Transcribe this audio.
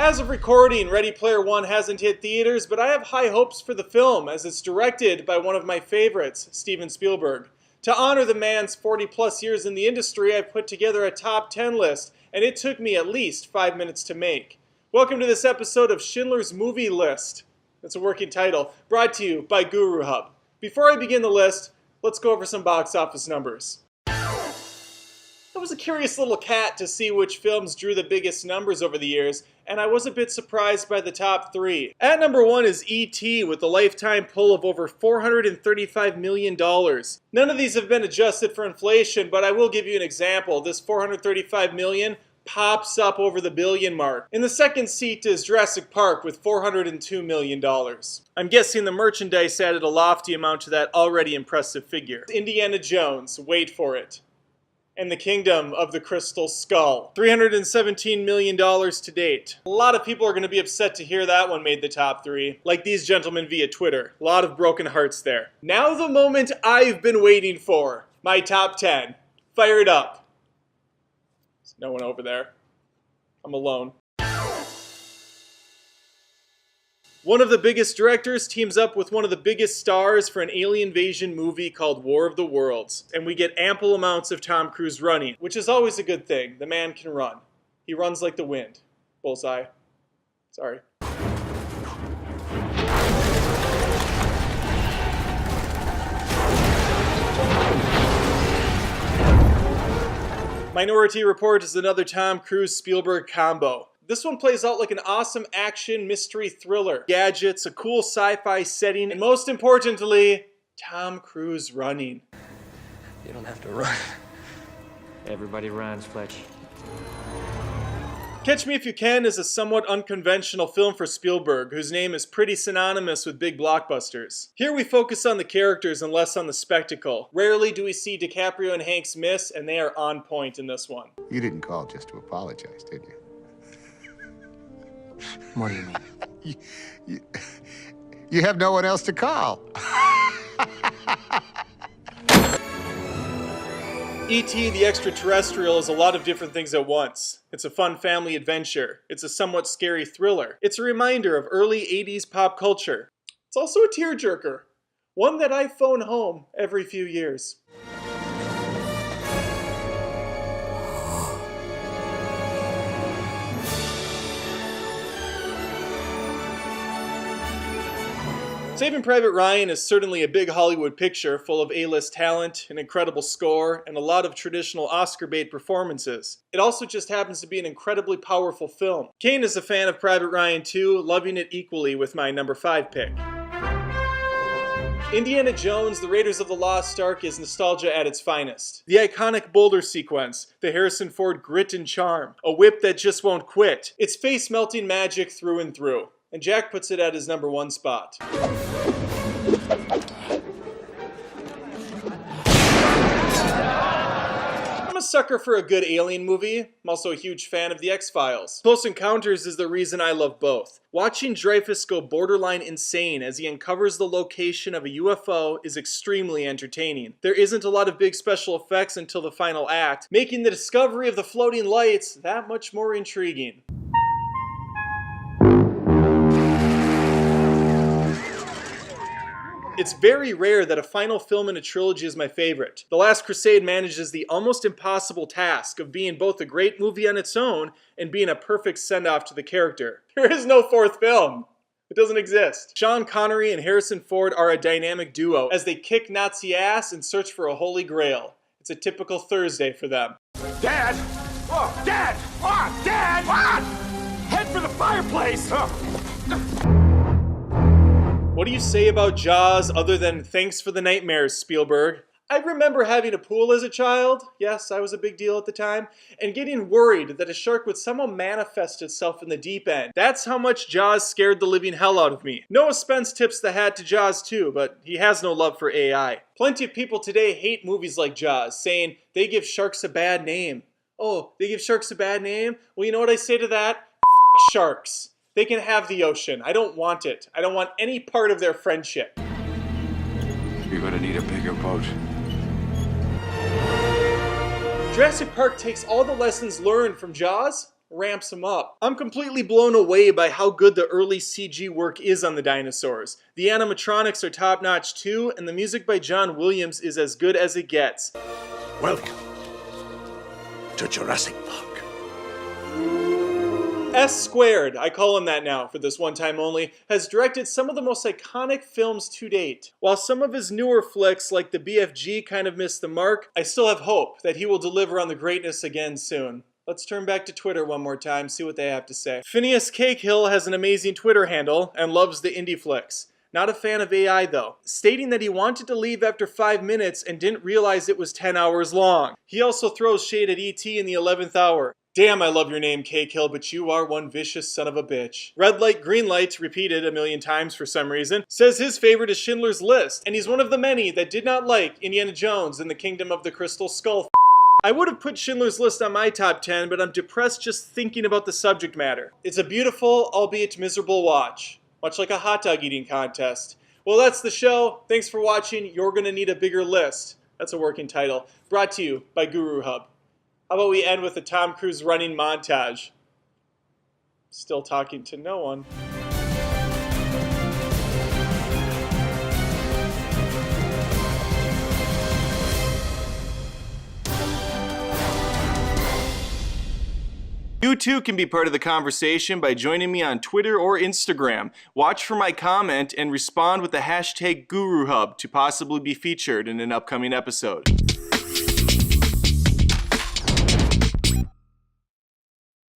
As of recording, Ready Player One hasn't hit theaters, but I have high hopes for the film as it's directed by one of my favorites, Steven Spielberg. To honor the man's 40-plus years in the industry, I put together a top 10 list, and it took me at least 5 minutes to make. Welcome to this episode of Schindler's Movie List. That's a working title, brought to you by Guru Hub. Before I begin the list, let's go over some box office numbers. I was a curious little cat to see which films drew the biggest numbers over the years, and I was a bit surprised by the top three. At number 1 is E.T. with a lifetime pull of over $435 million. None of these have been adjusted for inflation, but I will give you an example. This $435 million pops up over the billion mark. In the second seat is Jurassic Park with $402 million. I'm guessing the merchandise added a lofty amount to that already impressive figure. Indiana Jones, wait for it, and the Kingdom of the Crystal Skull. $317 million to date. A lot of people are going to be upset to hear that one made the top three, like these gentlemen via Twitter. A lot of broken hearts there. Now the moment I've been waiting for. My top 10. Fire it up. There's no one over there. I'm alone. One of the biggest directors teams up with one of the biggest stars for an alien invasion movie called War of the Worlds, and we get ample amounts of Tom Cruise running, which is always a good thing. The man can run. He runs like the wind. Bullseye. Sorry. Minority Report is another Tom Cruise-Spielberg combo. This one plays out like an awesome action mystery thriller. Gadgets, a cool sci-fi setting, and most importantly, Tom Cruise running. You don't have to run. Everybody runs, Fletch. Catch Me If You Can is a somewhat unconventional film for Spielberg, whose name is pretty synonymous with big blockbusters. Here we focus on the characters and less on the spectacle. Rarely do we see DiCaprio and Hanks miss, and they are on point in this one. You didn't call just to apologize, did you? What do you mean? You have no one else to call. E.T. the Extra-Terrestrial is a lot of different things at once. It's a fun family adventure. It's a somewhat scary thriller. It's a reminder of early 80s pop culture. It's also a tearjerker. One that I phone home every few years. Saving Private Ryan is certainly a big Hollywood picture full of A-list talent, an incredible score, and a lot of traditional Oscar bait performances. It also just happens to be an incredibly powerful film. Kane is a fan of Private Ryan too, loving it equally with my number 5 pick. Indiana Jones, The Raiders of the Lost Ark is nostalgia at its finest. The iconic boulder sequence, the Harrison Ford grit and charm, a whip that just won't quit. It's face-melting magic through and through. And Jack puts it at his number 1 spot. I'm a sucker for a good alien movie. I'm also a huge fan of the X-Files. Close Encounters is the reason I love both. Watching Dreyfuss go borderline insane as he uncovers the location of a UFO is extremely entertaining. There isn't a lot of big special effects until the final act, making the discovery of the floating lights that much more intriguing. It's very rare that a final film in a trilogy is my favorite. The Last Crusade manages the almost impossible task of being both a great movie on its own and being a perfect send-off to the character. There is no fourth film. It doesn't exist. Sean Connery and Harrison Ford are a dynamic duo as they kick Nazi ass and search for a holy grail. It's a typical Thursday for them. Dad! Oh, Dad! Oh, Dad! What? Head for the fireplace! What do you say about Jaws other than thanks for the nightmares, Spielberg? I remember having a pool as a child, yes, I was a big deal at the time, and getting worried that a shark would somehow manifest itself in the deep end. That's how much Jaws scared the living hell out of me. Noah Spence tips the hat to Jaws too, but he has no love for AI. Plenty of people today hate movies like Jaws, saying they give sharks a bad name. Oh, they give sharks a bad name? Well, you know what I say to that? F*** sharks. They can have the ocean. I don't want it. I don't want any part of their friendship. You're gonna need a bigger boat. Jurassic Park takes all the lessons learned from Jaws, ramps them up. I'm completely blown away by how good the early CG work is on the dinosaurs. The animatronics are top-notch too, and the music by John Williams is as good as it gets. Welcome to Jurassic Park. S Squared, I call him that now for this one time only, has directed some of the most iconic films to date. While some of his newer flicks like the BFG kind of missed the mark, I still have hope that he will deliver on the greatness again soon. Let's turn back to Twitter one more time, see what they have to say. Phineas Cakehill has an amazing Twitter handle and loves the indie flicks. Not a fan of AI though, stating that he wanted to leave after 5 minutes and didn't realize it was 10 hours long. He also throws shade at E.T. in the 11th hour. Damn, I love your name, Cakehill, but you are one vicious son of a bitch. Red Light, Green Light, repeated a million times for some reason, says his favorite is Schindler's List, and he's one of the many that did not like Indiana Jones and the Kingdom of the Crystal Skull. I would have put Schindler's List on my top 10, but I'm depressed just thinking about the subject matter. It's a beautiful, albeit miserable watch, much like a hot dog eating contest. Well, that's the show. Thanks for watching. You're gonna need a bigger list. That's a working title. Brought to you by Guru Hub. How about we end with a Tom Cruise running montage? Still talking to no one. You too can be part of the conversation by joining me on Twitter or Instagram. Watch for my comment and respond with the hashtag GuruHub to possibly be featured in an upcoming episode.